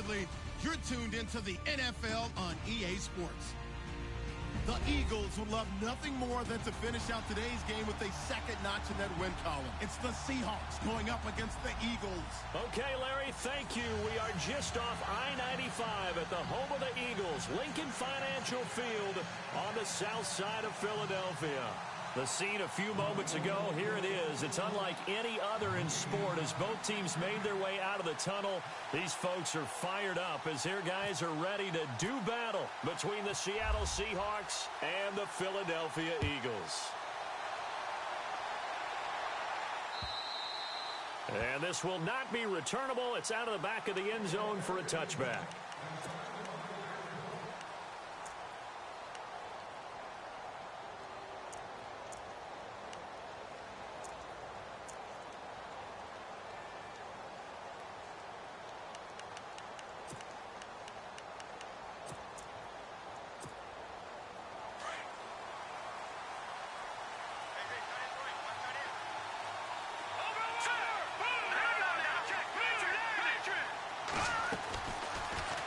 believe you're tuned into the NFL on EA Sports. The Eagles would love nothing more than to finish out today's game with a second notch in that win column. It's the Seahawks going up against the Eagles. Okay, Larry, thank you. We are just off I-95 at the home of the Eagles, Lincoln Financial Field on the south side of Philadelphia. The scene a few moments ago, here it is. It's unlike any other in sport as both teams made their way out of the tunnel. These folks are fired up as their guys are ready to do battle between the Seattle Seahawks and the Philadelphia Eagles. And this will not be returnable. It's out of the back of the end zone for a touchback.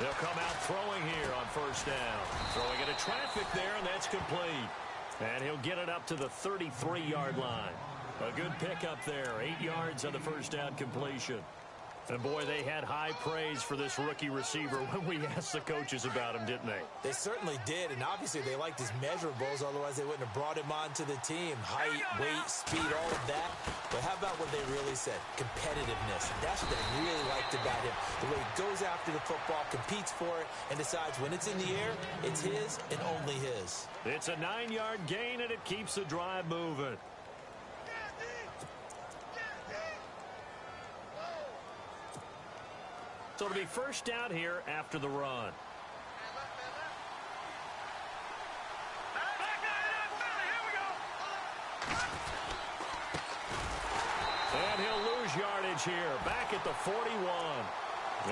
They'll come out throwing here on first down. Throwing into traffic there, and that's complete. And he'll get it up to the 33-yard line. A good pickup there. 8 yards on the first down completion. And, boy, they had high praise for this rookie receiver when we asked the coaches about him, didn't they? They certainly did, and obviously they liked his measurables. Otherwise, they wouldn't have brought him onto the team. Height, weight, speed, all of that. But how about what they really said? Competitiveness. That's what they really liked about him. The way he goes after the football, competes for it, and decides when it's in the air, it's his and only his. It's a 9-yard gain, and it keeps the drive moving. So it'll be first out here after the run. And he'll lose yardage here, back at the 41.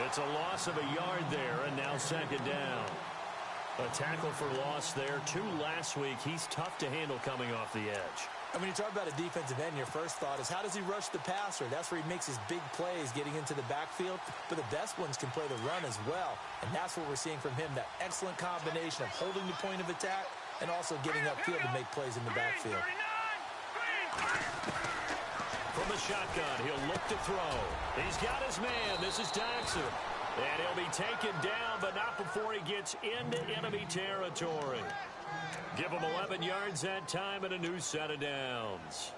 It's a loss of a yard there, and now second down. A tackle for loss there. 2 last week. He's tough to handle coming off the edge. And when you talk about a defensive end, your first thought is how does he rush the passer? That's where he makes his big plays getting into the backfield. But the best ones can play the run as well. And that's what we're seeing from him, that excellent combination of holding the point of attack and also getting upfield to make plays in the backfield. From the shotgun, he'll look to throw. He's got his man. This is Jackson. And he'll be taken down, but not before he gets into enemy territory. Give him 11 yards that time and a new set of downs.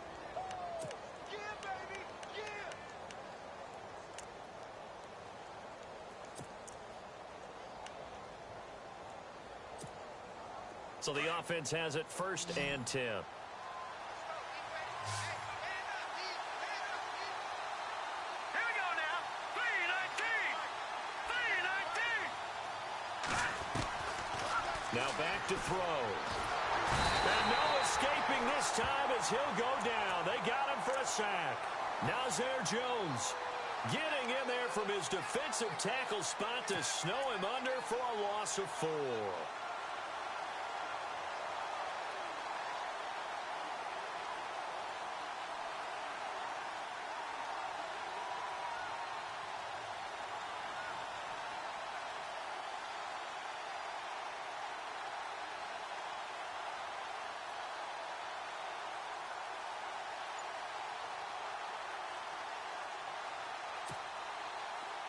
So the offense has it 1st and 10. Now back to throw. And no escaping this time as he'll go down. They got him for a sack. Nazir Jones getting in there from his defensive tackle spot to snow him under for a loss of 4.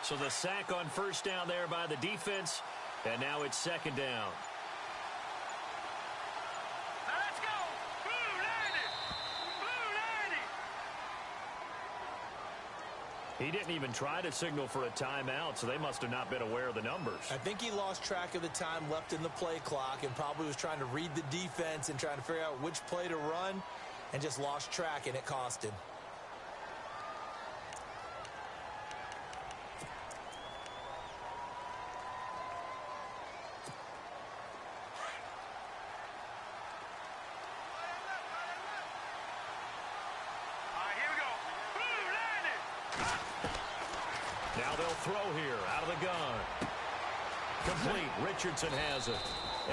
So the sack on first down there by the defense, and now it's second down. Now let's go! Blue 90! Blue 90! He didn't even try to signal for a timeout, so they must have not been aware of the numbers. I think he lost track of the time left in the play clock and probably was trying to read the defense and trying to figure out which play to run and just lost track, and it cost him. Now they'll throw here out of the gun. Complete. Richardson has it.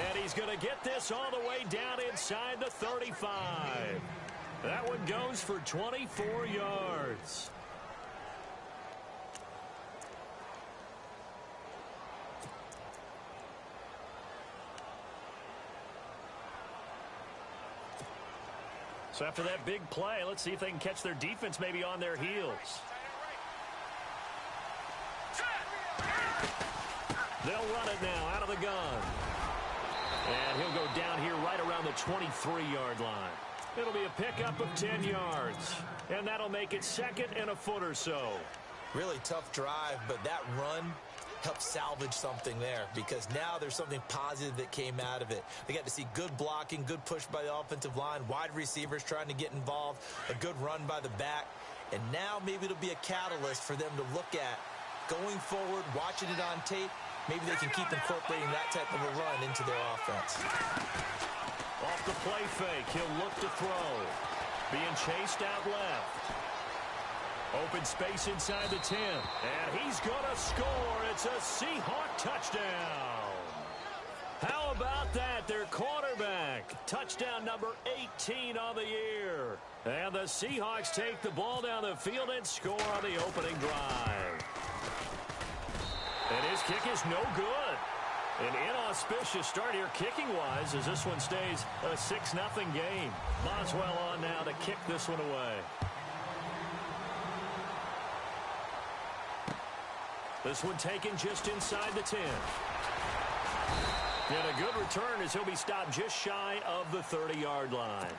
And he's going to get this all the way down inside the 35. That one goes for 24 yards. So after that big play, let's see if they can catch their defense maybe on their heels. They'll run it now out of the gun. And he'll go down here right around the 23-yard line. It'll be a pickup of 10 yards. And that'll make it second and a foot or so. Really tough drive, but that run helped salvage something there because now there's something positive that came out of it. They got to see good blocking, good push by the offensive line, wide receivers trying to get involved, a good run by the back. And now maybe it'll be a catalyst for them to look at going forward, watching it on tape. Maybe they can keep incorporating that type of a run into their offense. Off the play fake, he'll look to throw. Being chased out left. Open space inside the 10. And he's going to score. It's a Seahawk touchdown. How about that? Their quarterback. Touchdown number 18 on the year. And the Seahawks take the ball down the field and score on the opening drive. And his kick is no good. An inauspicious start here kicking-wise as this one stays a 6-0 game. Boswell on now to kick this one away. This one taken just inside the 10. And a good return as he'll be stopped just shy of the 30-yard line.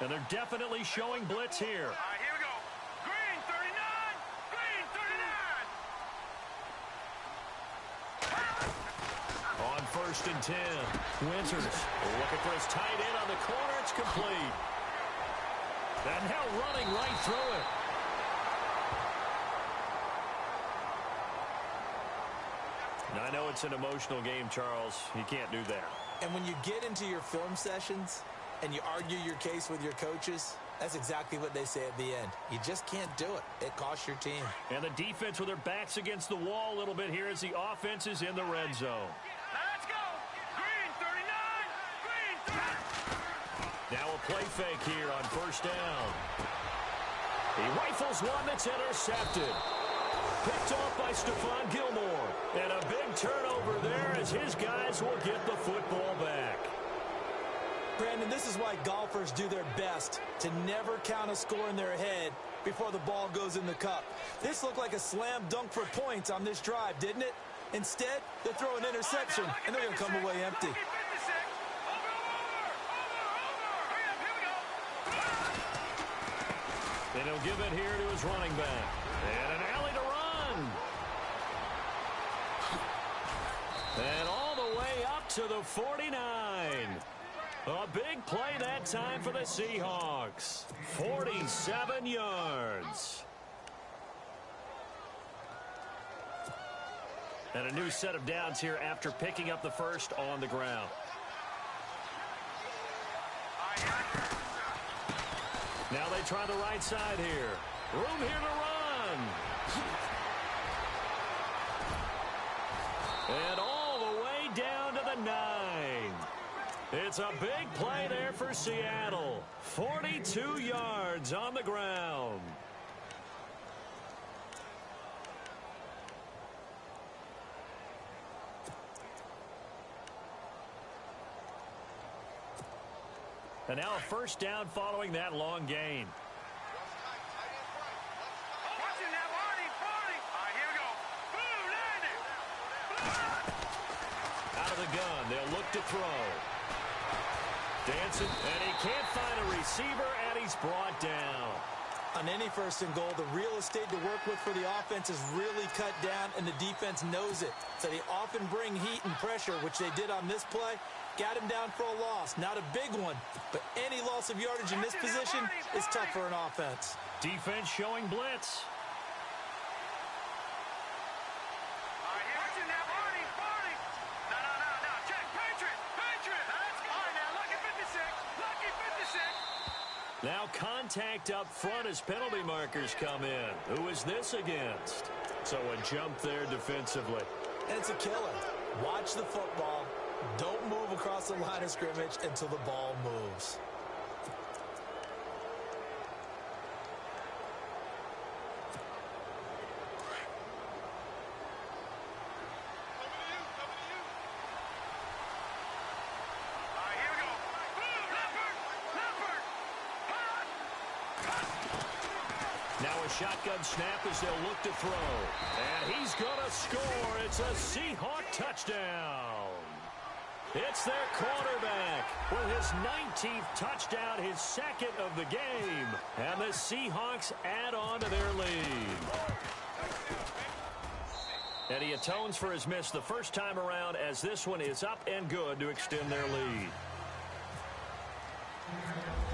And they're definitely showing blitz here. All right, here we go. Green 39. Green 39. On 1st and 10. Winters looking for his tight end on the corner. It's complete. And now running right through it. Now, I know it's an emotional game, Charles. You can't do that. And when you get into your film sessions and you argue your case with your coaches, that's exactly what they say at the end. You just can't do it. It costs your team. And the defense with their backs against the wall a little bit here as the offense is in the red zone. Let's go. Green 39. Green 39. Now a play fake here on 1st down. He rifles one that's intercepted. Picked off by Stephon Gilmore. And a big turnover there as his guys will get the football back. Brandon, this is why golfers do their best to never count a score in their head before the ball goes in the cup. This looked like a slam dunk for points on this drive, didn't it? Instead, they throw an interception, and they're going to come away empty. And he'll give it here to his running back. And an alley to run. And all the way up to the 49. A big play that time for the Seahawks. 47 yards. And a new set of downs here after picking up the first on the ground. Now they try the right side here. Room here to run. And all the way down to the 9. It's a big play there for Seattle. 42 yards on the ground. And now a 1st down following that long gain. Out of the gun, they'll look to throw. Dancing, and he can't find a receiver, and he's brought down. On any 1st and goal, the real estate to work with for the offense is really cut down, and the defense knows it. So they often bring heat and pressure, which they did on this play. Got him down for a loss. Not a big one, but any loss of yardage in this position is tough for an offense. Defense showing blitz. Now contact up front as penalty markers come in. Who is this against? So a jump there defensively. And it's a killer. Watch the football. Don't move across the line of scrimmage until the ball moves. shotgun snap as they'll look to throw. And he's going to score. It's a Seahawk touchdown. It's their quarterback with his 19th touchdown, his second of the game. And the Seahawks add on to their lead. And he atones for his miss the first time around as this one is up and good to extend their lead.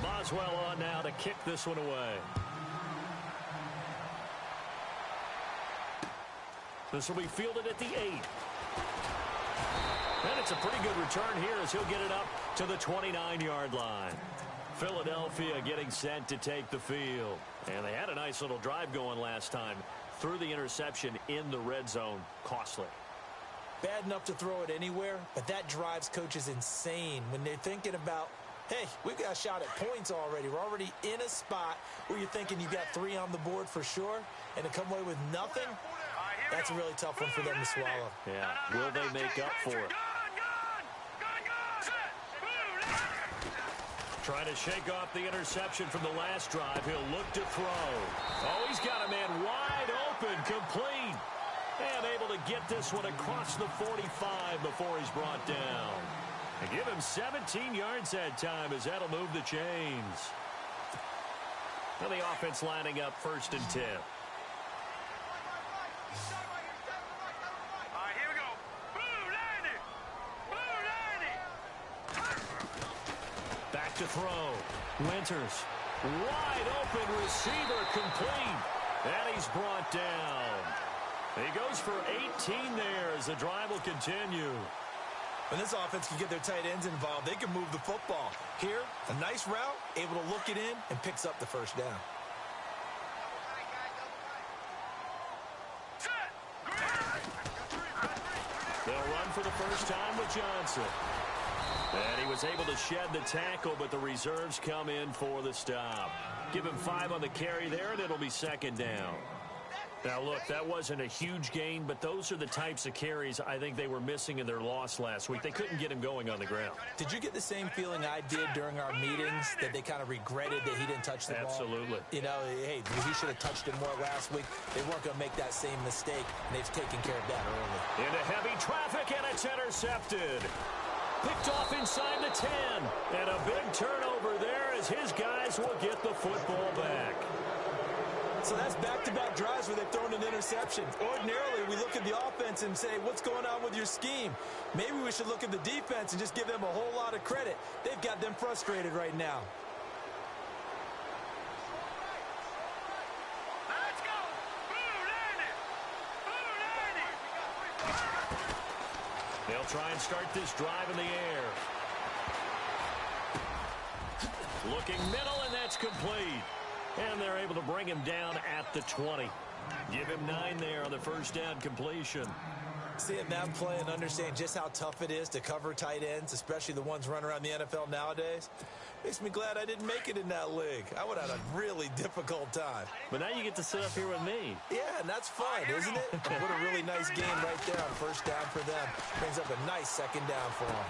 Boswell on now to kick this one away. This will be fielded at the 8. And it's a pretty good return here as he'll get it up to the 29-yard line. Philadelphia getting set to take the field. And they had a nice little drive going last time. Threw the interception in the red zone. Costly. Bad enough to throw it anywhere, but that drives coaches insane when they're thinking about, hey, we've got a shot at points already. We're already in a spot where you're thinking you've got 3 on the board for sure, and to come away with nothing, that's a really tough one for them to swallow. Yeah, will they make up for it? Trying to shake off the interception from the last drive. He'll look to throw. Oh, he's got a man wide open, complete. And able to get this one across the 45 before he's brought down. And give him 17 yards that time as that'll move the chains. And the offense lining up 1st and 10. To throw. Winters. Wide open receiver complete. And he's brought down. He goes for 18 there as the drive will continue. When this offense can get their tight ends involved, they can move the football. Here, a nice route, able to look it in, and picks up the first down. They'll run for the first time with Johnson. And he was able to shed the tackle, but the reserves come in for the stop. Give him 5 on the carry there, and it'll be 2nd down. Now, look, that wasn't a huge gain, but those are the types of carries I think they were missing in their loss last week. They couldn't get him going on the ground. Did you get the same feeling I did during our meetings, that they kind of regretted that he didn't touch the ball? Absolutely. You know, hey, he should have touched it more last week. They weren't going to make that same mistake, and they've taken care of that early. Into heavy traffic, and it's intercepted. Picked off inside the 10. And a big turnover there as his guys will get the football back. So that's back-to-back drives where they've thrown an interception. Ordinarily, we look at the offense and say, what's going on with your scheme? Maybe we should look at the defense and just give them a whole lot of credit. They've got them frustrated right now. Let's go! They'll try and start this drive in the air. Looking middle, and that's complete. And they're able to bring him down at the 20. Give him 9 there on the first down completion. Seeing that play and understand just how tough it is to cover tight ends, especially the ones running around the NFL nowadays, makes me glad I didn't make it in that league. I would have had a really difficult time. But now you get to sit up here with me. Yeah, and that's fun, isn't it? What a really nice game right there on first down for them. Brings up a nice 2nd down for them.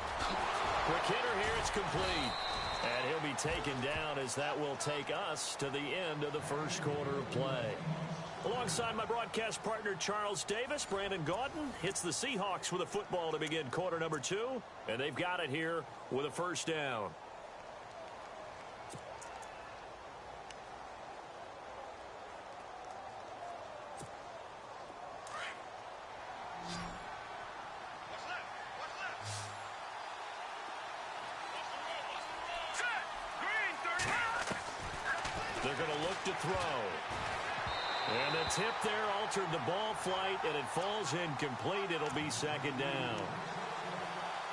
Quick hitter here, it's complete. And he'll be taken down as that will take us to the end of the first quarter of play. Alongside my broadcast partner, Charles Davis, Brandon Gaudin hits the Seahawks with a football to begin quarter number 2. And they've got it here with a first down. They're going to look to throw. And the tip there altered the ball flight, and it falls incomplete. It'll be 2nd down.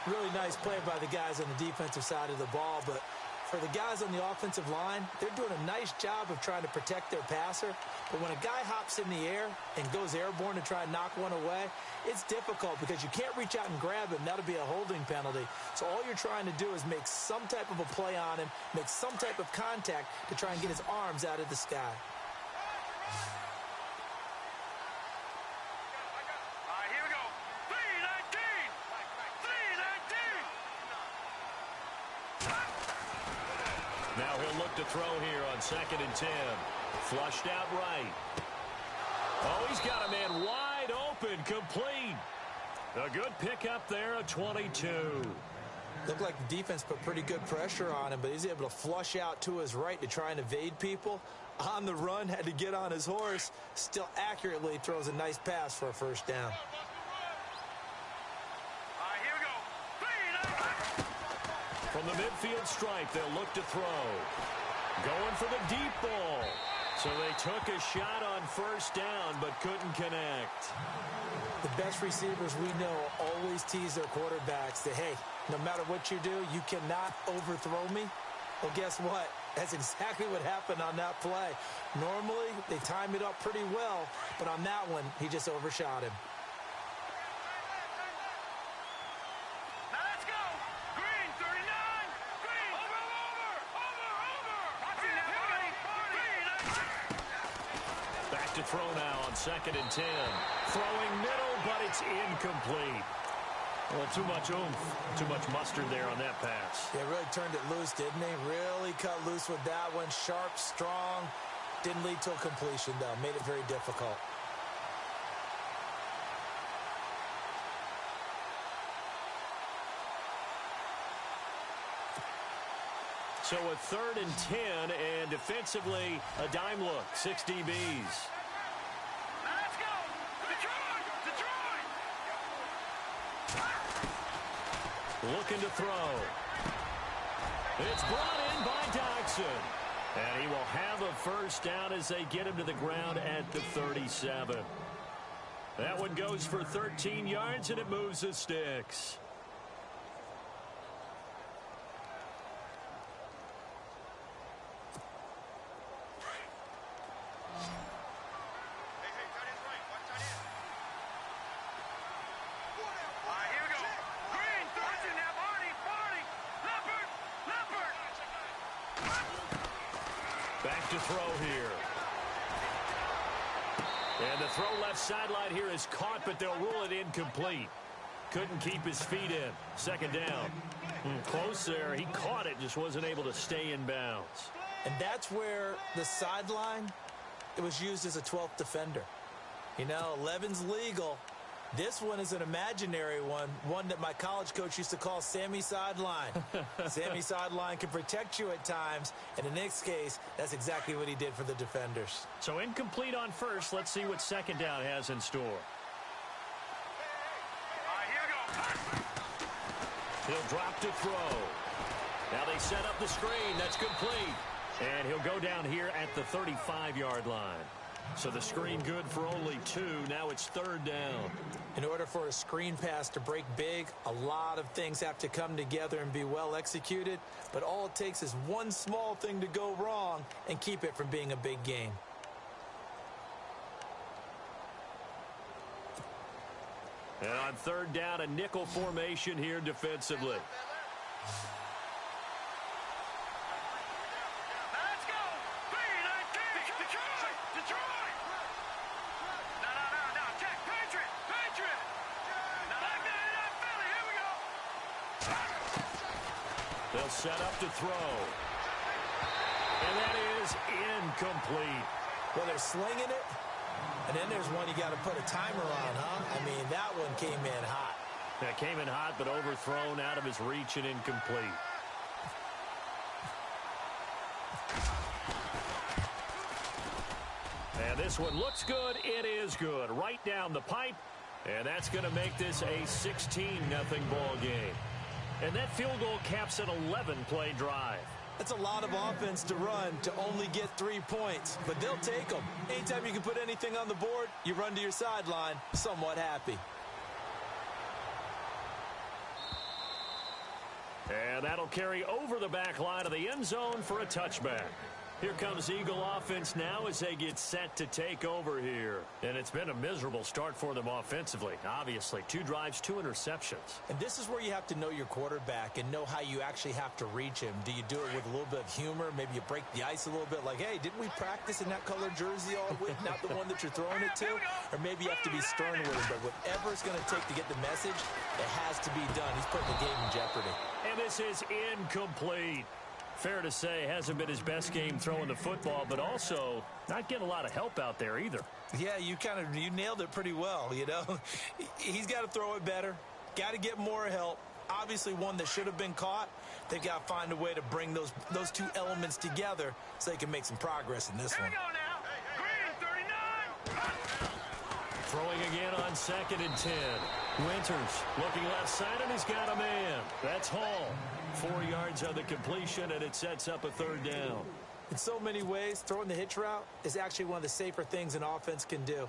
Really nice play by the guys on the defensive side of the ball, but for the guys on the offensive line, they're doing a nice job of trying to protect their passer. But when a guy hops in the air and goes airborne to try and knock one away, it's difficult because you can't reach out and grab him. That'll be a holding penalty. So all you're trying to do is make some type of a play on him, make some type of contact to try and get his arms out of the sky. Here we go. 3-19. Now he'll look to throw here on 2nd and 10. Flushed out right. Oh, he's got a man wide open, complete. A good pickup there, a 22. Looked like the defense put pretty good pressure on him, but he's able to flush out to his right to try and evade people. On the run, had to get on his horse. Still accurately throws a nice pass for a first down. Here we go. From the midfield stripe, they'll look to throw. Going for the deep ball. So they took a shot on first down, but couldn't connect. The best receivers we know always tease their quarterbacks that, hey, no matter what you do, you cannot overthrow me. Well, guess what? That's exactly what happened on that play. Normally, they time it up pretty well, but on that one, he just overshot him. Now let's go. Green, 39. Green. Over. Watching that body. Green. Back to throw now on 2nd and 10. Throwing middle, but it's incomplete. Well, too much oomph, too much mustard there on that pass. Yeah, really turned it loose, didn't he? Really cut loose with that one. Sharp, strong. Didn't lead to a completion, though. Made it very difficult. So a 3rd and 10, and defensively, a dime look, 6 DBs. Let's go. Detroit. Looking to throw. It's brought in by Dodson. And he will have a first down as they get him to the ground at the 37. That one goes for 13 yards, and it moves the sticks. Back to throw here. And the throw left sideline here is caught, but they'll rule it incomplete. Couldn't keep his feet in. 2nd down. Close there. He caught it, just wasn't able to stay in bounds. And that's where the sideline, it was used as a 12th defender. You know, 11's legal. This one is an imaginary one that my college coach used to call Sammy Sideline. Sammy Sideline can protect you at times, and in this case, that's exactly what he did for the defenders. So incomplete on first. Let's see what 2nd down has in store. Here we go. He'll drop to throw. Now they set up the screen. That's complete. And he'll go down here at the 35-yard line. So the screen good for only 2. Now it's 3rd down. In order for a screen pass to break big, a lot of things have to come together and be well executed. But all it takes is one small thing to go wrong and keep it from being a big game. And on 3rd down, a nickel formation here defensively. They'll set up to throw. And that is incomplete. Well, they're slinging it, and then there's one you got to put a timer on, huh? I mean, that one came in hot. That came in hot, but overthrown out of his reach and incomplete. And this one looks good. It is good. Right down the pipe. And that's going to make this a 16-0 ball game. And that field goal caps an 11-play drive. That's a lot of offense to run to only get 3 points, but they'll take them. Anytime you can put anything on the board, you run to your sideline somewhat happy. And that'll carry over the back line of the end zone for a touchback. Here comes Eagle offense now as they get set to take over here. And it's been a miserable start for them offensively. Obviously, 2 drives, 2 interceptions. And this is where you have to know your quarterback and know how you actually have to reach him. Do you do it with a little bit of humor? Maybe you break the ice a little bit like, hey, didn't we practice in that colored jersey all week? Not the one that you're throwing it to? Or maybe you have to be stern with him. But whatever it's going to take to get the message, it has to be done. He's putting the game in jeopardy. And this is incomplete. Fair to say, hasn't been his best game throwing the football, but also not getting a lot of help out there either. Yeah, you nailed it pretty well, you know. He's got to throw it better, got to get more help. Obviously one that should have been caught. They've got to find a way to bring those two elements together so they can make some progress in this one. Here we go now. Green, 39. Throwing again on 2nd and 10. Winters looking left side, and he's got a man. That's Hall. 4 yards on the completion, and it sets up a 3rd down. In so many ways, throwing the hitch route is actually one of the safer things an offense can do.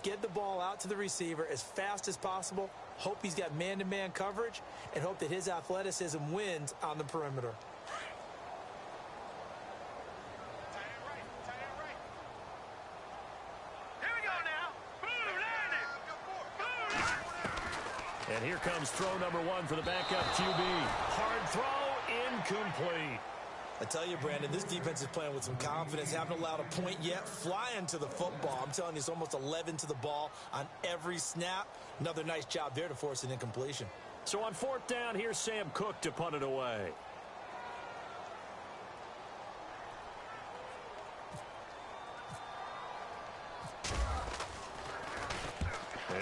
Get the ball out to the receiver as fast as possible, hope he's got man-to-man coverage, and hope that his athleticism wins on the perimeter. Here we go now. Boom, landed. And here comes throw number 1 for the backup QB. Hard throw, incomplete. I tell you, Brandon, this defense is playing with some confidence. Haven't allowed a point yet. Flying to the football. I'm telling you, it's almost 11 to the ball on every snap. Another nice job there to force an incompletion. So on 4th down, here's Sam Cook to punt it away.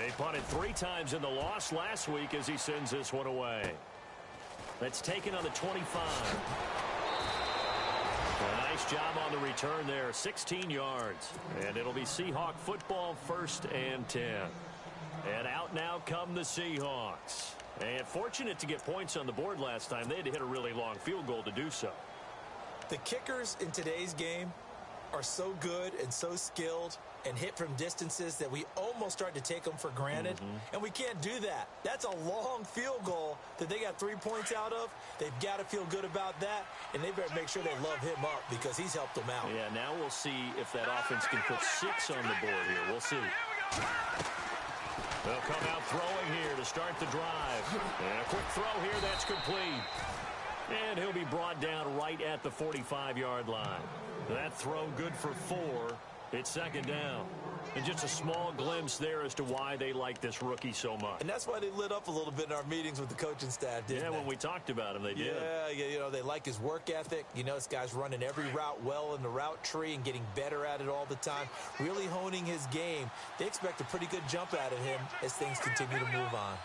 He punted 3 times in the loss last week as he sends this one away. That's taken on the 25. A nice job on the return there, 16 yards. And it'll be Seahawk football, 1st and 10. And out now come the Seahawks. And fortunate to get points on the board last time. They had to hit a really long field goal to do so. The kickers in today's game are so good and so skilled and hit from distances that we almost start to take them for granted. And we can't do that. That's a long field goal that they got 3 points out of. They've got to feel good about that, and they better make sure they love him up because he's helped them out. Yeah, now we'll see if that offense can put 6 on the board here. We'll see. They'll come out throwing here to start the drive. And a quick throw here that's complete. And he'll be brought down right at the 45-yard line. That throw good for 4. It's 2nd down. And just a small glimpse there as to why they like this rookie so much. And that's why they lit up a little bit in our meetings with the coaching staff, didn't they? Yeah, when we talked about him, they did. Yeah, you know, they like his work ethic. You know, this guy's running every route well in the route tree and getting better at it all the time, really honing his game. They expect a pretty good jump out of him as things continue to move on.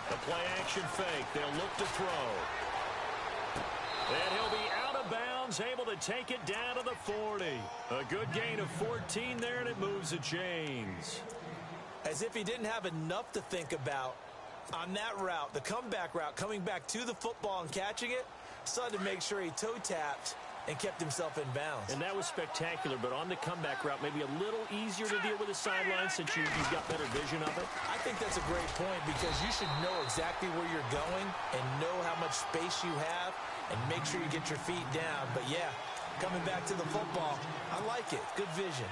A play-action fake. They'll look to throw. And he'll be out of bounds, able to take it down to the 40. A good gain of 14 there, and it moves the chains. As if he didn't have enough to think about on that route, the comeback route, coming back to the football and catching it, decided to make sure he toe-tapped and kept himself in bounds. And that was spectacular, but on the comeback route, maybe a little easier to deal with the sideline since you've got better vision of it. I think that's a great point because you should know exactly where you're going and know how much space you have and make sure you get your feet down. But, yeah, coming back to the football, I like it. Good vision.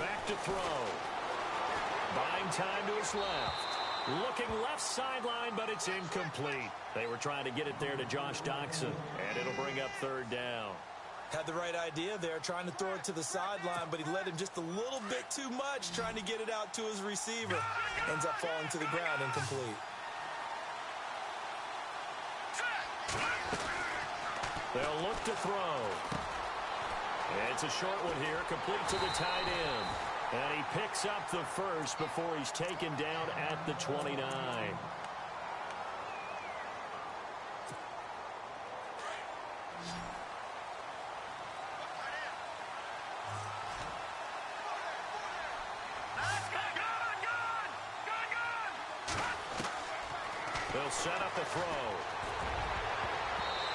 Back to throw. Buying time to his left. Looking left sideline, but it's incomplete. They were trying to get it there to Josh Doxson, and it'll bring up 3rd down. Had the right idea there, trying to throw it to the sideline, but he let him just a little bit too much, trying to get it out to his receiver. Ends up falling to the ground, incomplete. They'll look to throw. And it's a short one here, complete to the tight end. And he picks up the first before he's taken down at the 29. They'll set up a throw.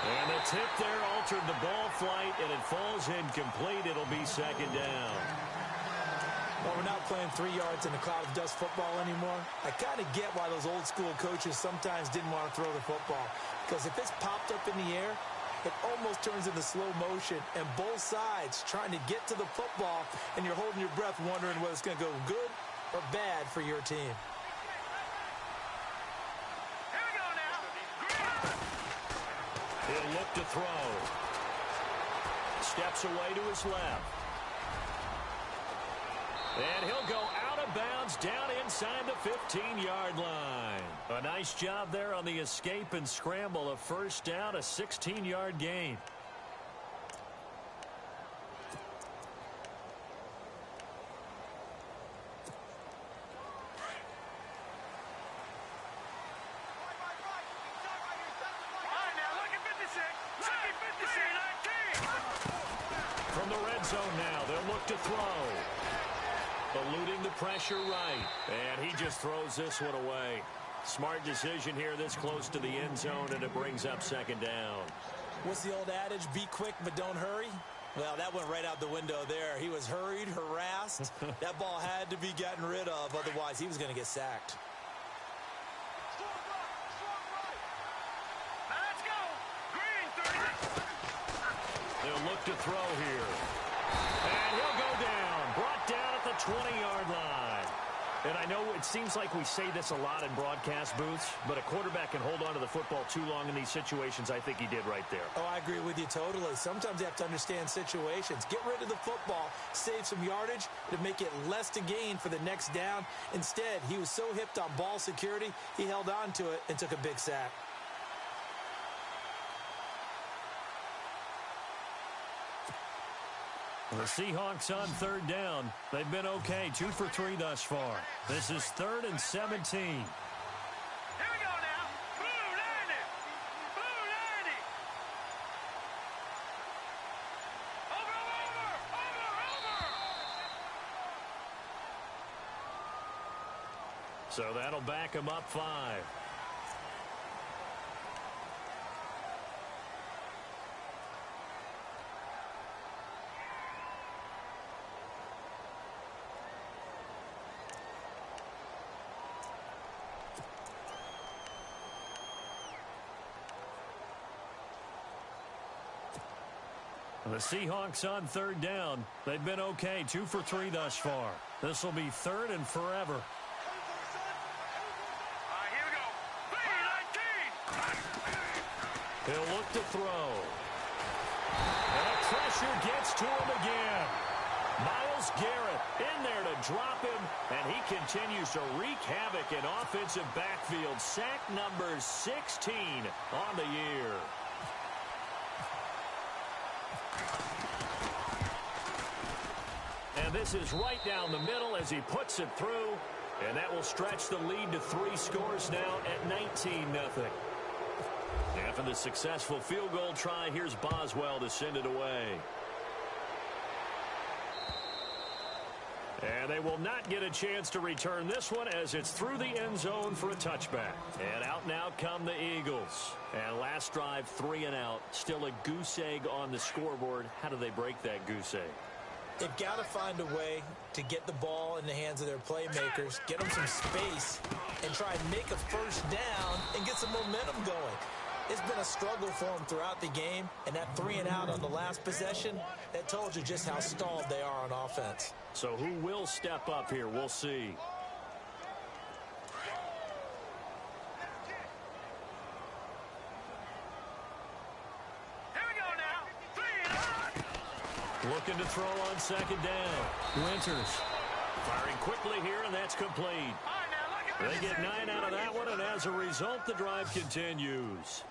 And the tip there altered the ball flight, and it falls incomplete. It'll be 2nd down. Well, we're not playing 3 yards in a cloud of dust football anymore. I kind of get why those old school coaches sometimes didn't want to throw the football. Because if it's popped up in the air, it almost turns into slow motion. And both sides trying to get to the football, and you're holding your breath wondering whether it's going to go good or bad for your team. He'll look to throw. Steps away to his left. And he'll go out of bounds down inside the 15-yard line. A nice job there on the escape and scramble. A first down, a 16-yard gain. From the red zone now, they'll look to throw. Eluding the pressure right. And he just throws this one away. Smart decision here this close to the end zone, and it brings up second down. What's the old adage? Be quick, but don't hurry. Well, that went right out the window there. He was hurried, harassed. That ball had to be gotten rid of. Otherwise, he was going to get sacked. Let's go. Green 30. They'll look to throw here. And he'll go down. Brought down at the 20-yard line. And I know it seems like we say this a lot in broadcast booths, but a quarterback can hold on to the football too long in these situations. I think he did right there. Oh, I agree with you totally. Sometimes you have to understand situations. Get rid of the football, save some yardage to make it less to gain for the next down. Instead, he was so hipped on ball security, he held on to it and took a big sack. The Seahawks on third down. They've been okay, 2 for 3 thus far. This is 3rd and 17. Here we go now. Blue 90. Blue 90. Over. So that'll back him up 5. The Seahawks on third down. They've been okay, 2 for 3 thus far. This will be 3rd and forever. All right, here we go. 3-19. He'll look to throw. And the pressure gets to him again. Myles Garrett in there to drop him, and he continues to wreak havoc in offensive backfield. Sack number 16 on the year. And this is right down the middle as he puts it through. And that will stretch the lead to 3 scores now at 19-0. After the successful field goal try, here's Boswell to send it away. And they will not get a chance to return this one as it's through the end zone for a touchback. And out now come the Eagles. And last drive, 3 and out. Still a goose egg on the scoreboard. How do they break that goose egg? They've got to find a way to get the ball in the hands of their playmakers, get them some space, and try and make a first down and get some momentum going. It's been a struggle for them throughout the game, and that 3 and out on the last possession, that told you just how stalled they are on offense. So who will step up here? We'll see. Looking to throw on second down. Winters firing quickly here, and that's complete. They get 9 out of that one, and as a result, the drive continues.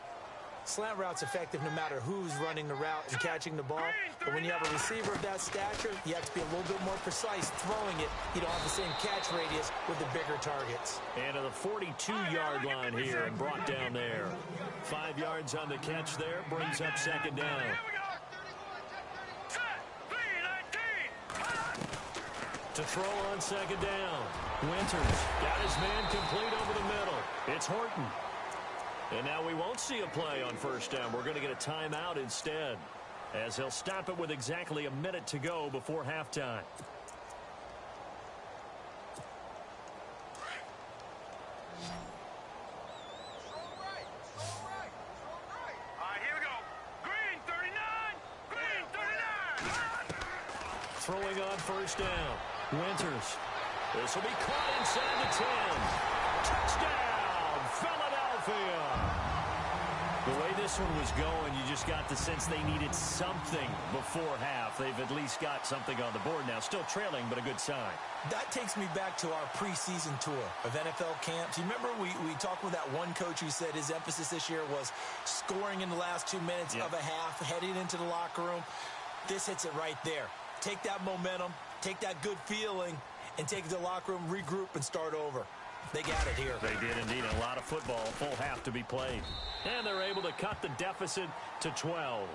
Slant route's effective no matter who's running the route and catching the ball. But when you have a receiver of that stature, you have to be a little bit more precise throwing it. You don't have the same catch radius with the bigger targets. And to the 42-yard line here and brought down there. 5 yards on the catch there, brings up second down. To throw on second down. Winters got his man complete over the middle. It's Horton. And now we won't see a play on first down. We're going to get a timeout instead, as he'll stop it with exactly a minute to go before halftime. All right, here we go. Green 39. Green 39. Throwing on first down. Winters. This will be caught inside the 10. Touchdown, Philadelphia. The way this one was going, you just got the sense they needed something before half. They've at least got something on the board now. Still trailing, but a good sign. That takes me back to our preseason tour of NFL camps. You remember we talked with that one coach who said his emphasis this year was scoring in the last 2 minutes of a half, heading into the locker room. This hits it right there. Take that momentum, take that good feeling, and take it to the locker room, regroup, and start over. They got it here. They did indeed. A lot of football, full half to be played. And they're able to cut the deficit to 12.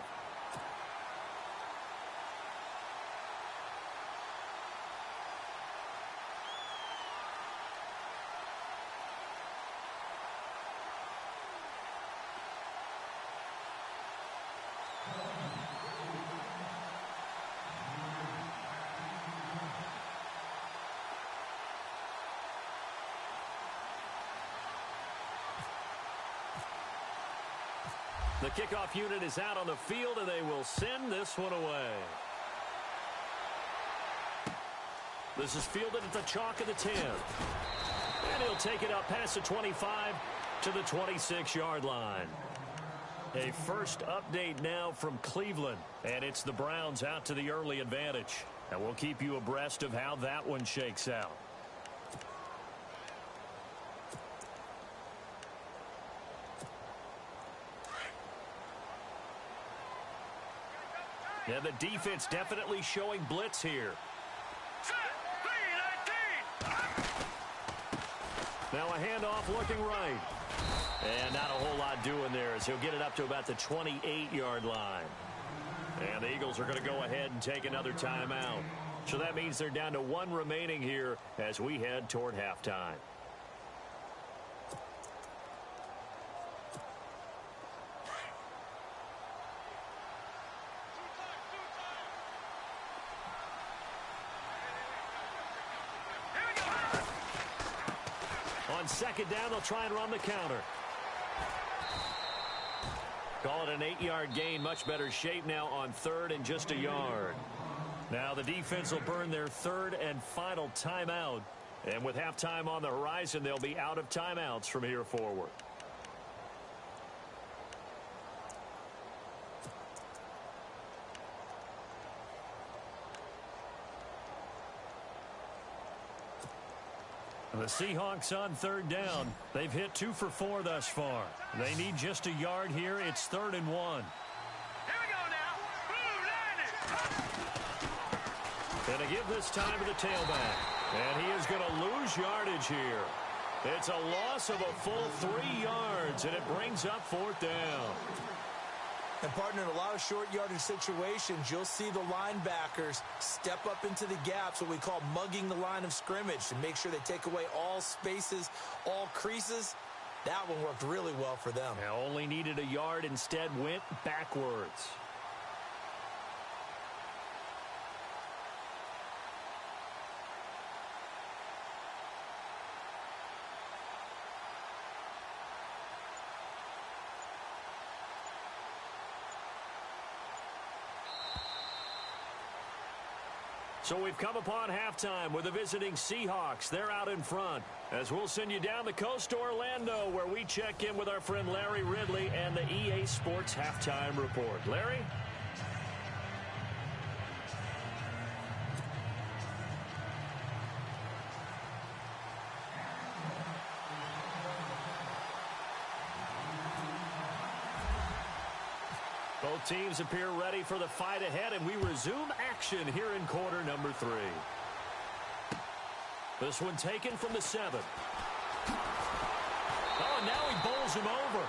The kickoff unit is out on the field, and they will send this one away. This is fielded at the chalk of the 10. And he'll take it up past the 25 to the 26-yard line. A first update now from Cleveland, and it's the Browns out to the early advantage. And we'll keep you abreast of how that one shakes out. Yeah, the defense definitely showing blitz here. Now a handoff looking right. And not a whole lot doing there as he'll get it up to about the 28-yard line. And the Eagles are going to go ahead and take another timeout. So that means they're down to one remaining here as we head toward halftime. On second down, they'll try and run the counter. Call it an 8-yard gain. Much better shape now on third and just a yard. Now the defense will burn their third and final timeout. And with halftime on the horizon, they'll be out of timeouts from here forward. The Seahawks on third down. They've hit 2 for 4 thus far. They need just a yard here. It's 3rd and 1. Here we go now. And to give this time to the tailback. And he is going to lose yardage here. It's a loss of a full 3 yards, and it brings up 4th down. And, partner, in a lot of short yardage situations, you'll see the linebackers step up into the gaps, what we call mugging the line of scrimmage, to make sure they take away all spaces, all creases. That one worked really well for them. Now only needed a yard, instead went backwards. So we've come upon halftime with the visiting Seahawks. They're out in front. As we'll send you down the coast to Orlando, where we check in with our friend Larry Ridley and the EA Sports Halftime Report. Larry? Both teams appear ready for the fight ahead, and we resume action here in quarter number 3. This one taken from the 7. Oh, and now he bowls him over.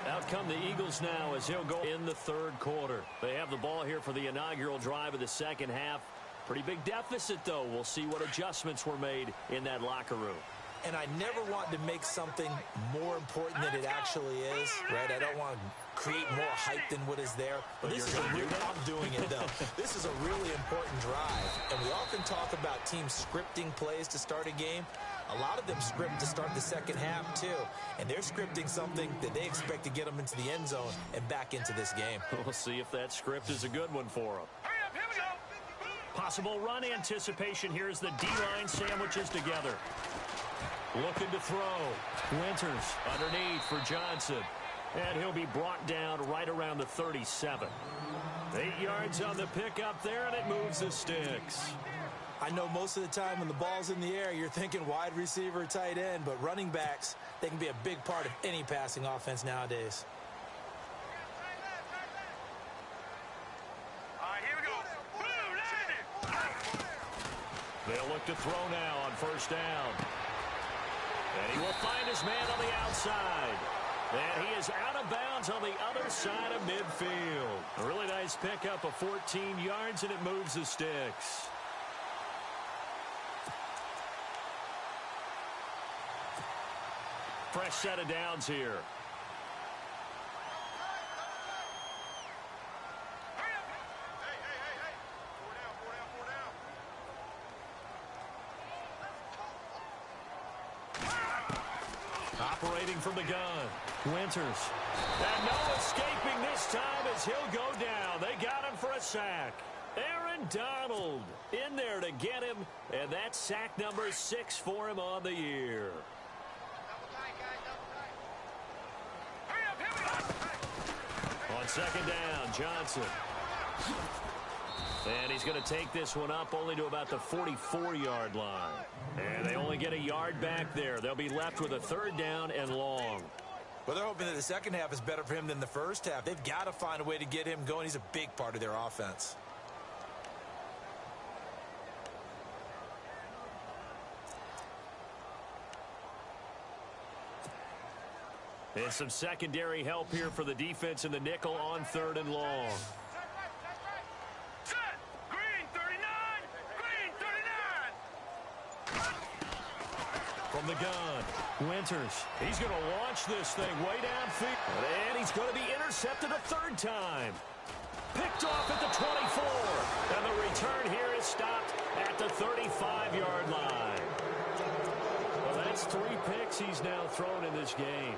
Out come the Eagles now as he'll go in the 3rd quarter. They have the ball here for the inaugural drive of the second half. Pretty big deficit, though. We'll see what adjustments were made in that locker room. And I never want to make something more important than it actually is, right? I don't want to create more hype than what is there. But this is I'm doing it, though. This is a really important drive. And we often talk about teams scripting plays to start a game. A lot of them script to start the second half, too. And they're scripting something that they expect to get them into the end zone and back into this game. We'll see if that script is a good one for them. Hurry up, here we go. Possible run anticipation here as the D-line sandwiches together. Looking to throw. Winters underneath for Johnson. And he'll be brought down right around the 37. 8 yards on the pickup there, and it moves the sticks. I know most of the time when the ball's in the air, you're thinking wide receiver, tight end, but running backs, they can be a big part of any passing offense nowadays. All right, here we go. Boom, landed. They'll look to throw now on first down. And he will find his man on the outside. And he is out of bounds on the other side of midfield. A really nice pickup of 14 yards, and it moves the sticks. Fresh set of downs here. Operating from the gun. Winters. And no escaping this time as he'll go down. They got him for a sack. Aaron Donald in there to get him. And that's sack number 6 for him on the year. On second down, Johnson. And he's going to take this one up only to about the 44-yard line. And they only get a yard back there. They'll be left with a 3rd down and long. Well, they're hoping that the second half is better for him than the first half. They've got to find a way to get him going. He's a big part of their offense. And some secondary help here for the defense in the nickel on 3rd and long. Set. Green 39. Green 39. From the gun, Winters. He's going to launch this thing way downfield. And he's going to be intercepted a 3rd time. Picked off at the 24. And the return here is stopped at the 35-yard line. Well, that's 3 picks he's now thrown in this game.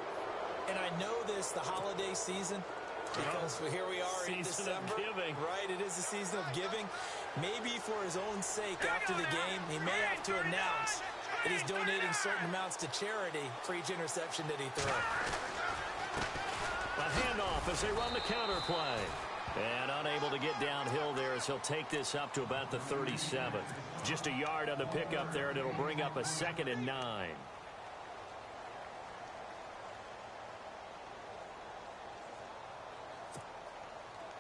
And I know this, the holiday season, because here we are in December. Season of giving. Right, it is the season of giving. Maybe for his own sake after the game, he may have to announce that he's donating certain amounts to charity for each interception that he throws. A handoff as they run the counter play. And unable to get downhill there as he'll take this up to about the 37. Just a yard on the pickup there, and it'll bring up a 2nd and 9.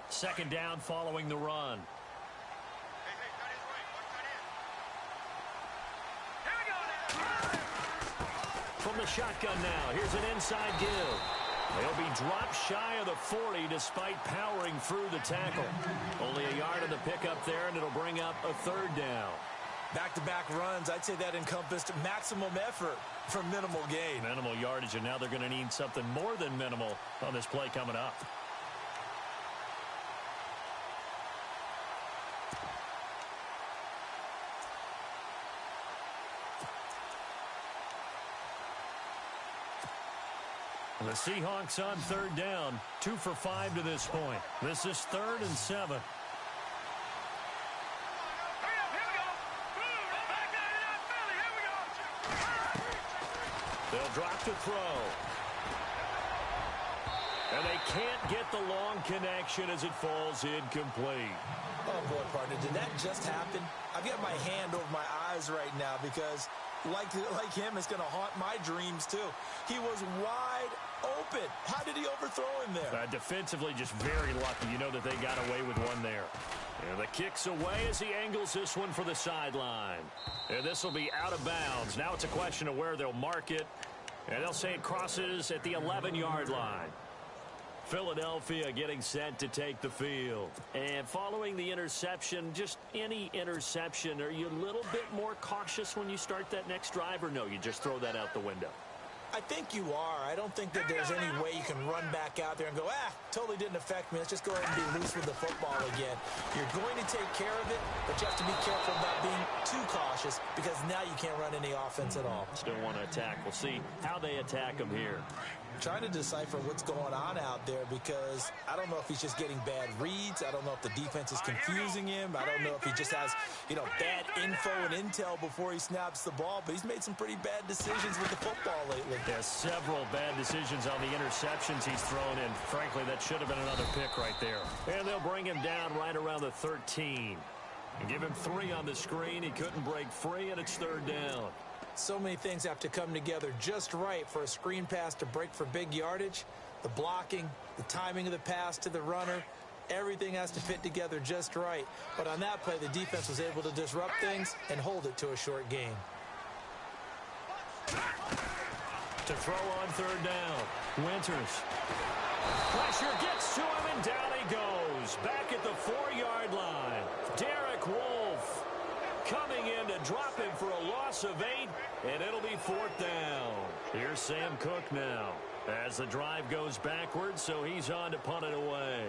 Second down following the run. From the shotgun now, here's an inside give. They'll be dropped shy of the 40 despite powering through the tackle. Only a yard on the pickup there, and it'll bring up a 3rd down. Back-to-back runs, I'd say that encompassed maximum effort for minimal gain. Minimal yardage, and now they're going to need something more than minimal on this play coming up. The Seahawks on 3rd down, 2 for 5 to this point. This is 3rd and 7. They'll drop to throw. And they can't get the long connection as it falls incomplete. Oh, boy, partner, did that just happen? I've got my hand over my eyes right now because, like him, it's going to haunt my dreams, too. He was wide open. How did he overthrow him there? Defensively, just very lucky. You know that they got away with one there. And the kick's away as he angles this one for the sideline. And this will be out of bounds. Now it's a question of where they'll mark it. And they'll say it crosses at the 11-yard line. Philadelphia getting set to take the field. And following the interception, just any interception, are you a little bit more cautious when you start that next drive, or no, you just throw that out the window? I think you are. I don't think that there's any way you can run back out there and go, totally didn't affect me. Let's just go ahead and be loose with the football again. You're going to take care of it, but you have to be careful about being too cautious because now you can't run any offense at all. Still want to attack. We'll see how they attack him here. Trying to decipher what's going on out there because I don't know if he's just getting bad reads. I don't know if the defense is confusing him. I don't know if he just has, bad info and intel before he snaps the ball. But he's made some pretty bad decisions with the football lately. There's several bad decisions on the interceptions he's thrown in. Frankly, that should have been another pick right there. And they'll bring him down right around the 13. And give him 3 on the screen. He couldn't break free, and it's 3rd down. So many things have to come together just right for a screen pass to break for big yardage. The blocking, the timing of the pass to the runner, everything has to fit together just right. But on that play, the defense was able to disrupt things and hold it to a short game. To throw on 3rd down. Winters. Pressure gets to him, and down he goes. Back at the 4-yard line. Derek Wolfe coming in to drop him for a loss of 8, and it'll be 4th down. Here's Sam Cook now as the drive goes backwards, so he's on to punt it away.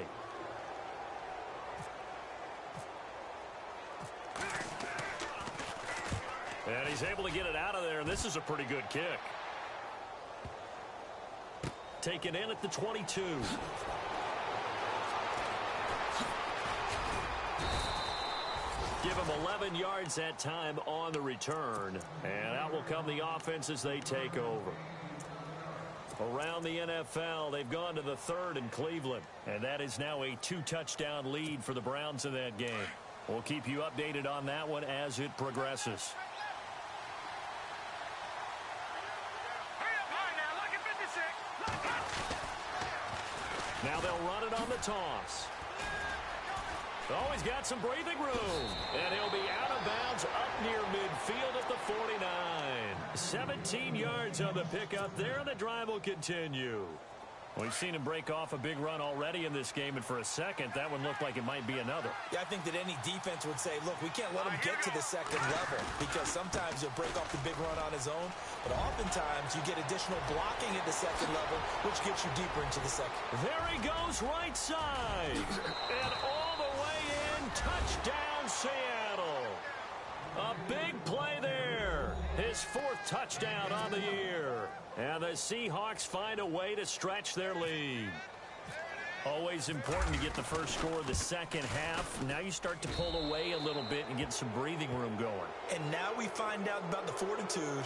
And he's able to get it out of there, and this is a pretty good kick. Taken in at the 22. Give him 11 yards that time on the return. And out will come the offense as they take over. Around the NFL, they've gone to the 3rd in Cleveland. And that is now a 2-touchdown lead for the Browns in that game. We'll keep you updated on that one as it progresses. Now they'll run it on the toss. Oh, he's got some breathing room. And he'll be out of bounds up near midfield at the 49. 17 yards on the pickup there, and the drive will continue. We've seen him break off a big run already in this game, and for a second, that one looked like it might be another. Yeah, I think that any defense would say, look, we can't let him get to the 2nd level because sometimes he'll break off the big run on his own, but oftentimes you get additional blocking at the 2nd level, which gets you deeper into the 2nd. There he goes right side. And all the way in, touchdown Seattle. A big play there. His 4th touchdown on the year. And the Seahawks find a way to stretch their lead. Always important to get the first score of the second half. Now you start to pull away a little bit and get some breathing room going. And now we find out about the fortitude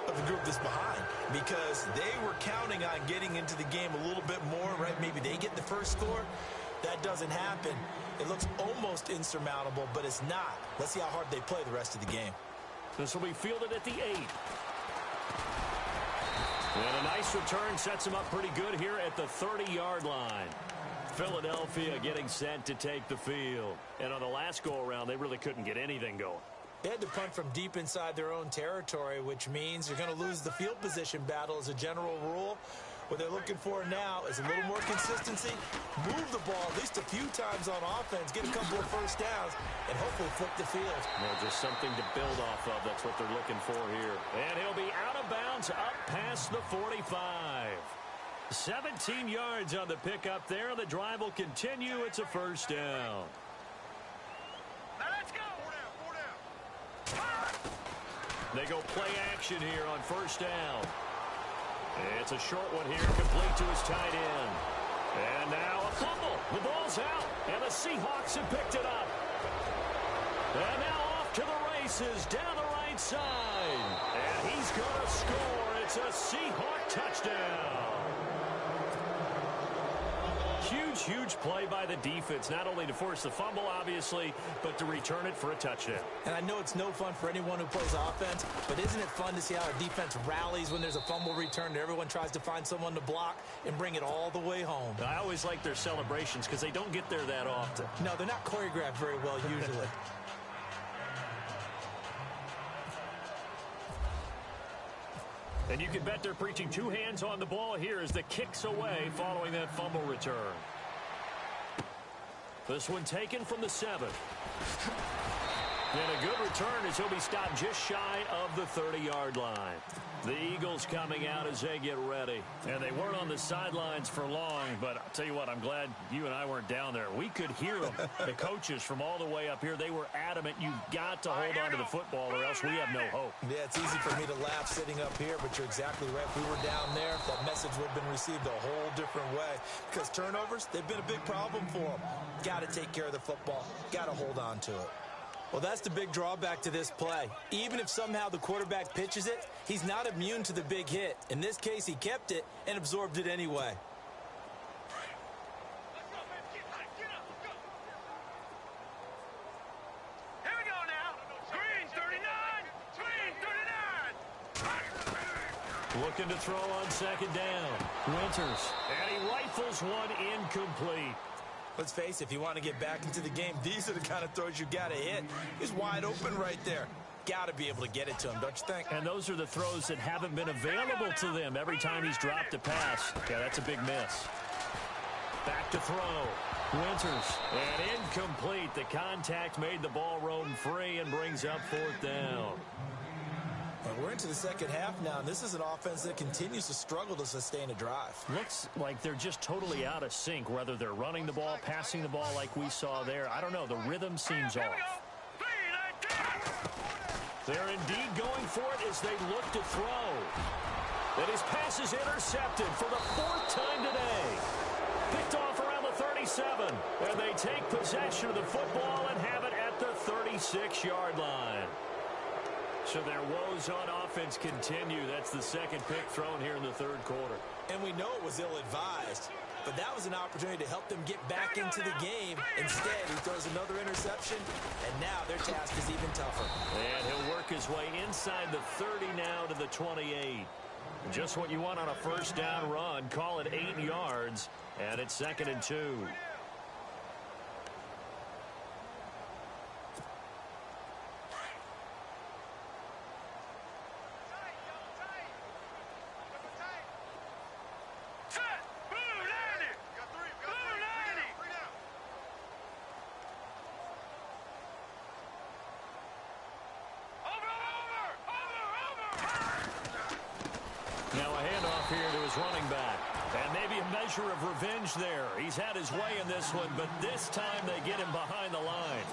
of the group that's behind because they were counting on getting into the game a little bit more, right? Maybe they get the first score. That doesn't happen. It looks almost insurmountable, but it's not. Let's see how hard they play the rest of the game. This will be fielded at the 8. And a nice return sets him up pretty good here at the 30-yard line. Philadelphia getting set to take the field. And on the last go-around, they really couldn't get anything going. They had to punt from deep inside their own territory, which means you're going to lose the field position battle as a general rule. What they're looking for now is a little more consistency, move the ball at least a few times on offense, get a couple of first downs, and hopefully flip the field. Just something to build off of. That's what they're looking for here. And he'll be out of bounds up past the 45. 17 yards on the pickup there. The drive will continue. It's a 1st down. Now let's go. 4 down. They go play action here on 1st down. It's a short one here, complete to his tight end. And now a fumble. The ball's out, and the Seahawks have picked it up. And now off to the races down the right side. And he's going to score. It's a Seahawk touchdown. Huge play by the defense, not only to force the fumble, obviously, but to return it for a touchdown. And I know it's no fun for anyone who plays offense, but isn't it fun to see how a defense rallies when there's a fumble return and everyone tries to find someone to block and bring it all the way home? I always like their celebrations because they don't get there that often. No, they're not choreographed very well usually. And you can bet they're preaching 2 hands on the ball here as the kick's away following that fumble return. This one taken from the 7. And a good return as he'll be stopped just shy of the 30-yard line. The Eagles coming out as they get ready. And they weren't on the sidelines for long, but I'll tell you what, I'm glad you and I weren't down there. We could hear them, the coaches from all the way up here. They were adamant, you've got to hold on to the football or else we have no hope. Yeah, it's easy for me to laugh sitting up here, but you're exactly right. If we were down there, that message would have been received a whole different way. Because turnovers, they've been a big problem for them. Got to take care of the football. Got to hold on to it. Well, that's the big drawback to this play. Even if somehow the quarterback pitches it, he's not immune to the big hit. In this case, he kept it and absorbed it anyway. Here we go now. Green 39. Green 39. Looking to throw on second down. Winters. And he rifles one incomplete. Let's face it, if you want to get back into the game, these are the kind of throws you got to hit. He's wide open right there. Got to be able to get it to him, don't you think? And those are the throws that haven't been available to them every time he's dropped a pass. Yeah, that's a big miss. Back to throw. Winters. And incomplete. The contact made the ball roam free and brings up fourth down. And we're into the second half now, and this is an offense that continues to struggle to sustain a drive. Looks like they're just totally out of sync, whether they're running the ball, passing the ball like we saw there. I don't know. The rhythm seems off. They're indeed going for it as they look to throw. And his pass is intercepted for the fourth time today. Picked off around the 37. And they take possession of the football and have it at the 36-yard line. So their woes on offense continue. That's the second pick thrown here in the third quarter. And we know it was ill-advised, but that was an opportunity to help them get back into the game. Instead, he throws another interception, and now their task is even tougher. And he'll work his way inside the 30 now to the 28. Just what you want on a first down run. Call it 8 yards, and it's 2nd and 2. Running back. And maybe a measure of revenge there. He's had his way in this one, but this time they get him behind the line.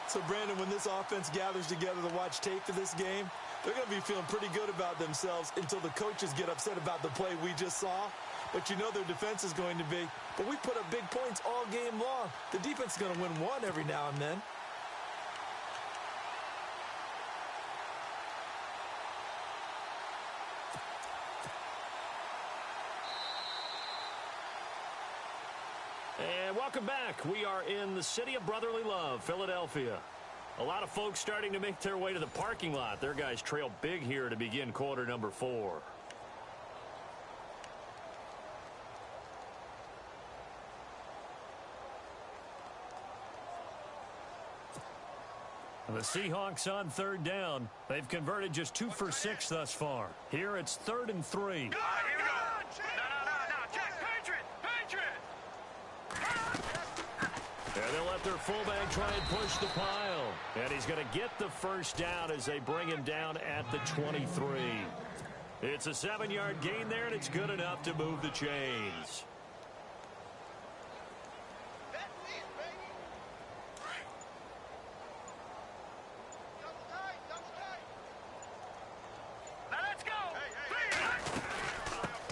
So, Brandon, when this offense gathers together to watch tape for this game, they're going to be feeling pretty good about themselves until the coaches get upset about the play we just saw. But you know their defense is going to be. But we put up big points all game long. The defense is going to win one every now and then. And welcome back. We are in the city of brotherly love, Philadelphia. A lot of folks starting to make their way to the parking lot. Their guys trail big here to begin quarter number 4. The Seahawks on third down. They've converted just 2 for 6 thus far. Here it's 3rd and 3. And they'll let their fullback try and push the pile. And he's going to get the first down as they bring him down at the 23. It's a 7-yard gain there, and it's good enough to move the chains.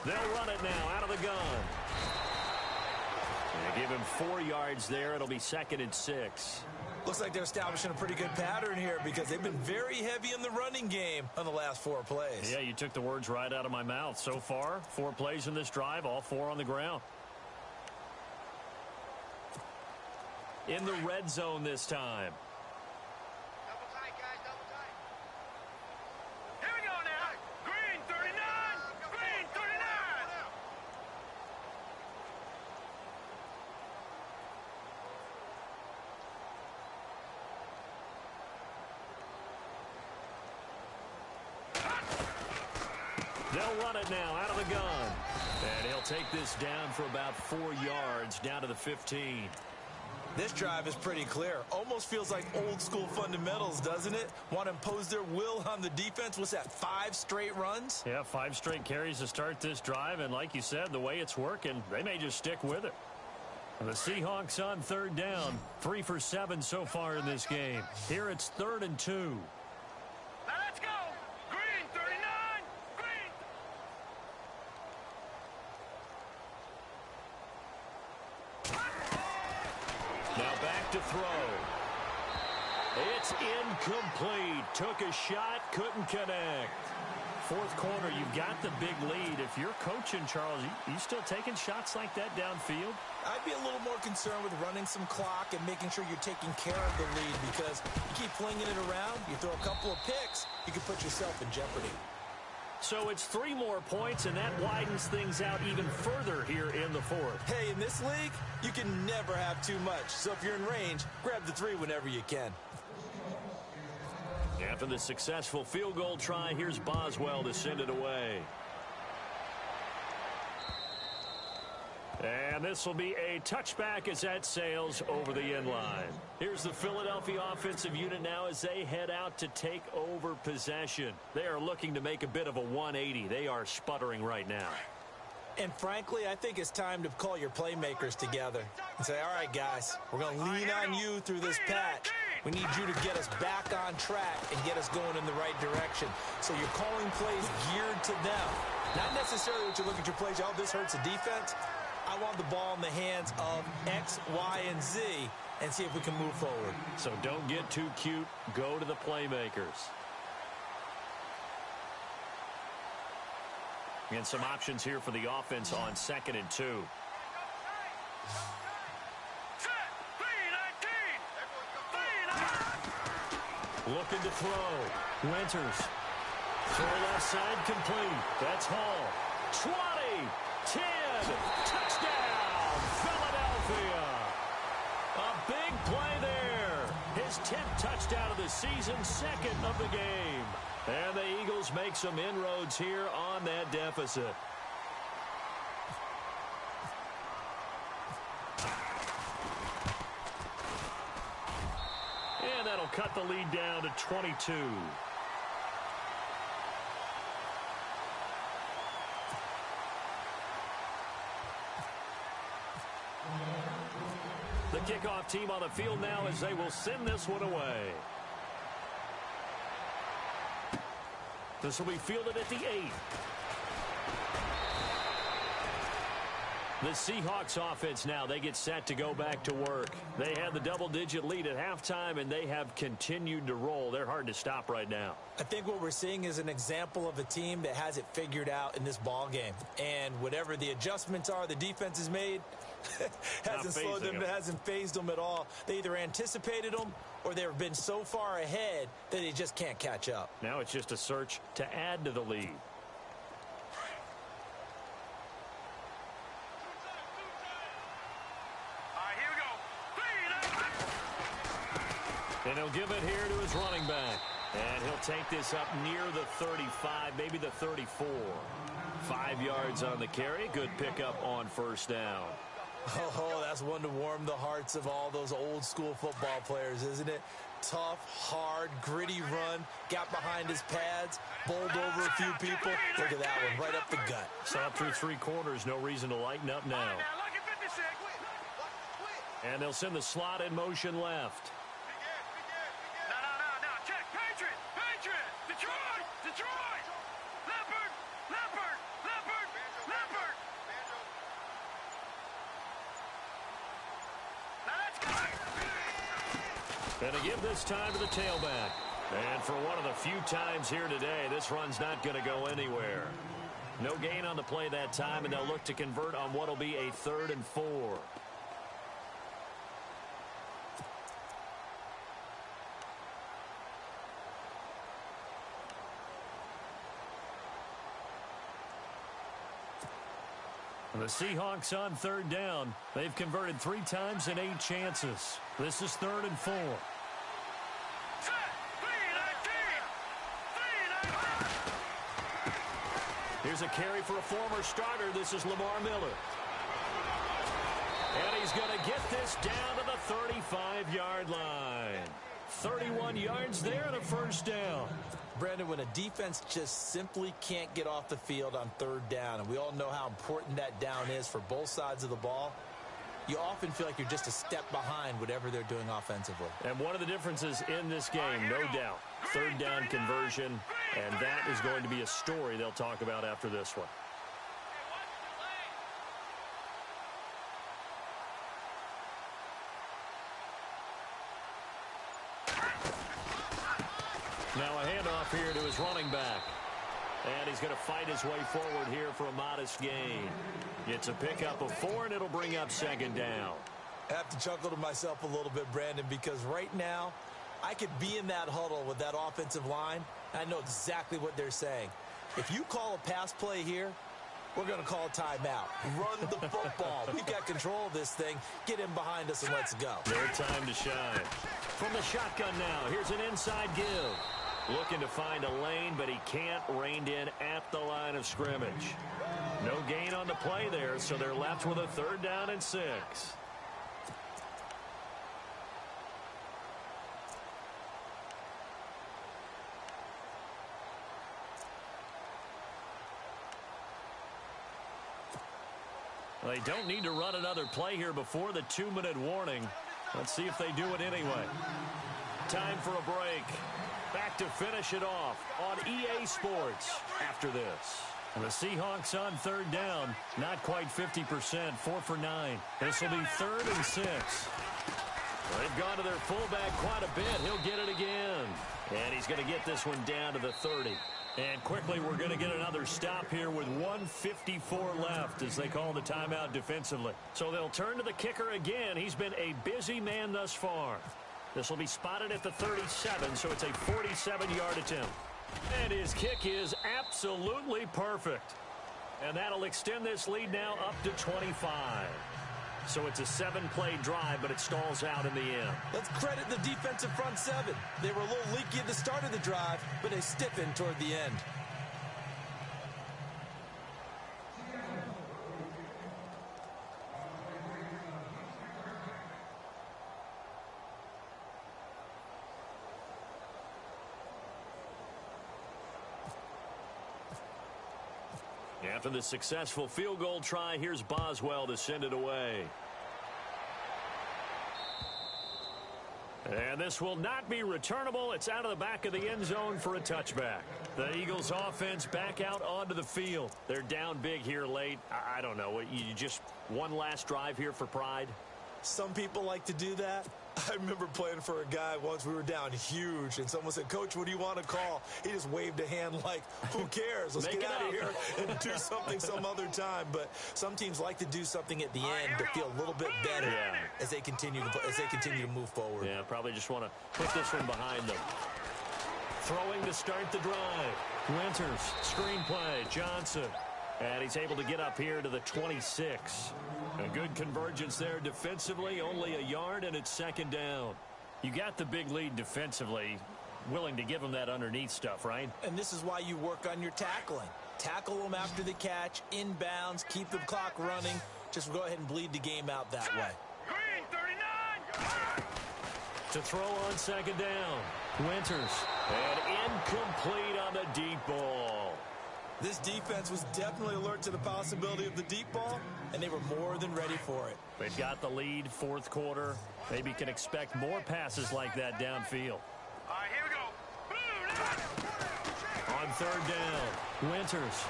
They'll run it now out of the gun. Give him 4 yards there. It'll be 2nd and 6. Looks like they're establishing a pretty good pattern here because they've been very heavy in the running game on the last 4 plays. Yeah, you took the words right out of my mouth. So far, 4 plays in this drive, all 4 on the ground. In the red zone this time. Double tight, guys, double tight. Here we go now. Green 39. Green 39. They'll run it now out of the gun. And he'll take this down for about 4 yards down to the 15. This drive is pretty clear. Almost feels like old school fundamentals, doesn't it? Want to impose their will on the defense. What's that, 5 straight runs? Yeah, 5 straight carries to start this drive. And like you said, the way it's working, they may just stick with it. And the Seahawks on 3rd down. 3 for 7 so far in this game. Here it's 3rd and 2. Now let's go. Green, 39. Green. Now back to throw. It's incomplete. Took a shot, couldn't connect. 4th quarter, you've got the big lead. If you're coaching, Charles, you still taking shots like that downfield? I'd be a little more concerned with running some clock and making sure you're taking care of the lead, because you keep flinging it around, you throw a couple of picks, you can put yourself in jeopardy. So it's 3 more points, and that widens things out even further here in the 4th. Hey, in this league, you can never have too much. So if you're in range, grab the 3 whenever you can. After the successful field goal try, here's Boswell to send it away. And this will be a touchback as that sails over the end line. Here's the Philadelphia offensive unit now as they head out to take over possession. They are looking to make a bit of a 180. They are sputtering right now. And frankly, I think it's time to call your playmakers together and say, all right, guys, we're going to lean on you through this patch. We need you to get us back on track and get us going in the right direction. So you're calling plays geared to them. Not necessarily that you look at your plays, oh, this hurts the defense. I want the ball in the hands of X, Y, and Z and see if we can move forward. So don't get too cute. Go to the playmakers. And some options here for the offense on 2nd and 2. Looking to throw. Winters. Throw left side complete. That's Hall. 20, 10, touchdown, Philadelphia. A big play there. His 10th touchdown of the season, 2nd of the game. And the Eagles make some inroads here on that deficit. And that'll cut the lead down to 22. The kickoff team on the field now as they will send this one away. This will be fielded at the 8. The Seahawks offense now, they get set to go back to work. They had the double-digit lead at halftime, and they have continued to roll. They're hard to stop right now. I think what we're seeing is an example of a team that has it figured out in this ball game. And whatever the adjustments are the defense has made, hasn't slowed them, hasn't phased them at all. They either anticipated them or they've been so far ahead that they just can't catch up. Now it's just a search to add to the lead. And he'll give it here to his running back. And he'll take this up near the 35, maybe the 34. 5 yards on the carry. Good pickup on 1st down. Oh, that's one to warm the hearts of all those old school football players, isn't it? Tough, hard, gritty run. Got behind his pads, bowled over a few people. Look at that one, right up the gut. Saw it through 3 quarters. No reason to lighten up now. And they'll send the slot in motion left. And a give this time to the tailback. And for one of the few times here today, this run's not going to go anywhere. No gain on the play that time, and they'll look to convert on what will be a 3rd and 4. The Seahawks on 3rd down. They've converted 3 times in 8 chances. This is 3rd and 4. Here's a carry for a former starter. This is Lamar Miller. And he's going to get this down to the 35-yard line. 31 yards there and a first down. Brandon, when a defense just simply can't get off the field on third down, and we all know how important that down is for both sides of the ball, you often feel like you're just a step behind whatever they're doing offensively. And one of the differences in this game, no doubt, third down conversion, and that is going to be a story they'll talk about after this one. Now a handoff here to his running back. And he's going to fight his way forward here for a modest gain. It's a pickup of 4, and it'll bring up second down. I have to chuckle to myself a little bit, Brandon, because right now I could be in that huddle with that offensive line. I know exactly what they're saying. If you call a pass play here, we're going to call a timeout. Run the football. We've got control of this thing. Get in behind us and let's go. Their time to shine. From the shotgun now, here's an inside give. Looking to find a lane, but he can't. Reined in at the line of scrimmage. No gain on the play there, so they're left with a third down and 6. They don't need to run another play here before the 2-minute warning. Let's see if they do it anyway. Time for a break. Back to finish it off on EA Sports after this. And the Seahawks on third down, not quite 50%, 4 for 9. This will be 3rd and 6. They've gone to their fullback quite a bit. He'll get it again. And he's going to get this one down to the 30. And quickly, we're going to get another stop here with 1:54 left as they call the timeout defensively. So they'll turn to the kicker again. He's been a busy man thus far. This will be spotted at the 37, so it's a 47-yard attempt. And his kick is absolutely perfect. And that'll extend this lead now up to 25. So it's a 7-play drive, but it stalls out in the end. Let's credit the defensive front 7. They were a little leaky at the start of the drive, but they stiffened toward the end. After the successful field goal try, here's Boswell to send it away. And this will not be returnable. It's out of the back of the end zone for a touchback. The Eagles offense back out onto the field. They're down big here late. I don't know. You just one last drive here for pride? Some people like to do that. I remember playing for a guy once. We were down huge, and someone said, "Coach, what do you want to call?" He just waved a hand like, who cares? Let's get out of here and do something some other time. But some teams like to do something at the end to feel a little bit better as they continue to move forward. Yeah, probably just want to put this one behind them. Throwing to start the drive. Winters, screenplay, Johnson. And he's able to get up here to the 26. A good convergence there defensively, only a yard, and it's second down. You got the big lead defensively, willing to give them that underneath stuff, right? And this is why you work on your tackling. Tackle them after the catch, inbounds, keep the clock running. Just go ahead and bleed the game out that way. Green, 39. To throw on second down. Winters. And incomplete on the deep ball. This defense was definitely alert to the possibility of the deep ball, and they were more than ready for it. They've got the lead, fourth quarter. Maybe can expect more passes like that downfield. All right, here we go. On third down, Winters.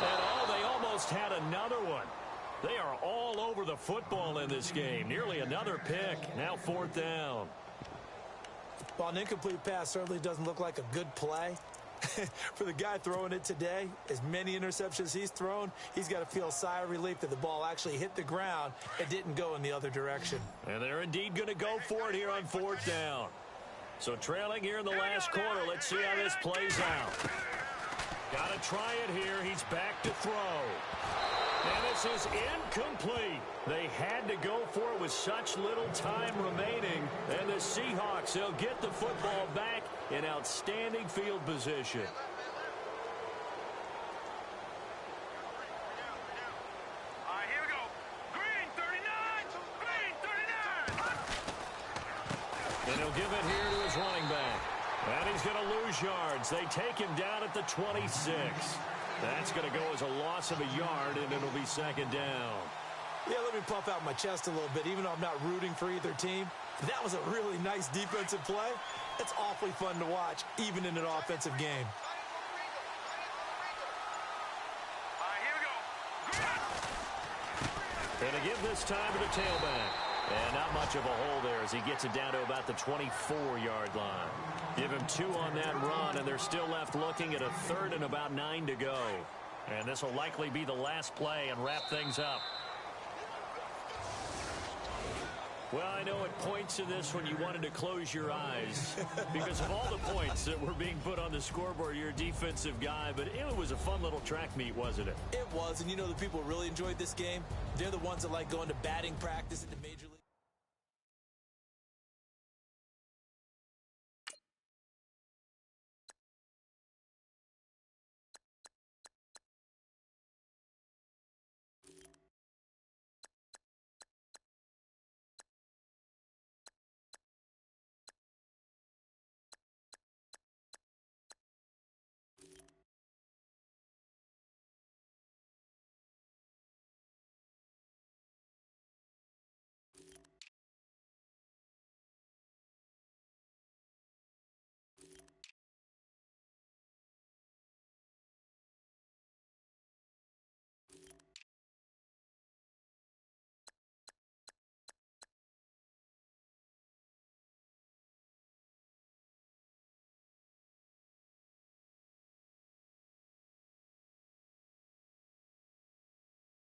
And they almost had another one. They are all over the football in this game. Nearly another pick. Now fourth down. Well, an incomplete pass certainly doesn't look like a good play. For the guy throwing it today, as many interceptions he's thrown, he's got to feel a sigh of relief that the ball actually hit the ground and didn't go in the other direction. And they're indeed going to go for it here on fourth down. So trailing here in the last quarter, let's see how this plays out. Got to try it here. He's back to throw. And this is incomplete. They had to go for it with such little time remaining. And the Seahawks, they'll get the football back in outstanding field position. All right, here we go. And he'll give it here to his running back. And he's going to lose yards. They take him down at the 26. That's going to go as a loss of a yard, and it'll be second down. Yeah, let me puff out my chest a little bit. Even though I'm not rooting for either team, that was a really nice defensive play. It's awfully fun to watch, even in an offensive game. Going to give this time to the tailback. And not much of a hole there as he gets it down to about the 24-yard line. Give him 2 on that run, and they're still left looking at a 3rd and about 9 to go. And this will likely be the last play and wrap things up. Well, I know at points in this when you wanted to close your eyes because of all the points that were being put on the scoreboard. You're a defensive guy, but it was a fun little track meet, wasn't it? It was, and you know the people who really enjoyed this game? They're the ones that like going to batting practice at the Major League.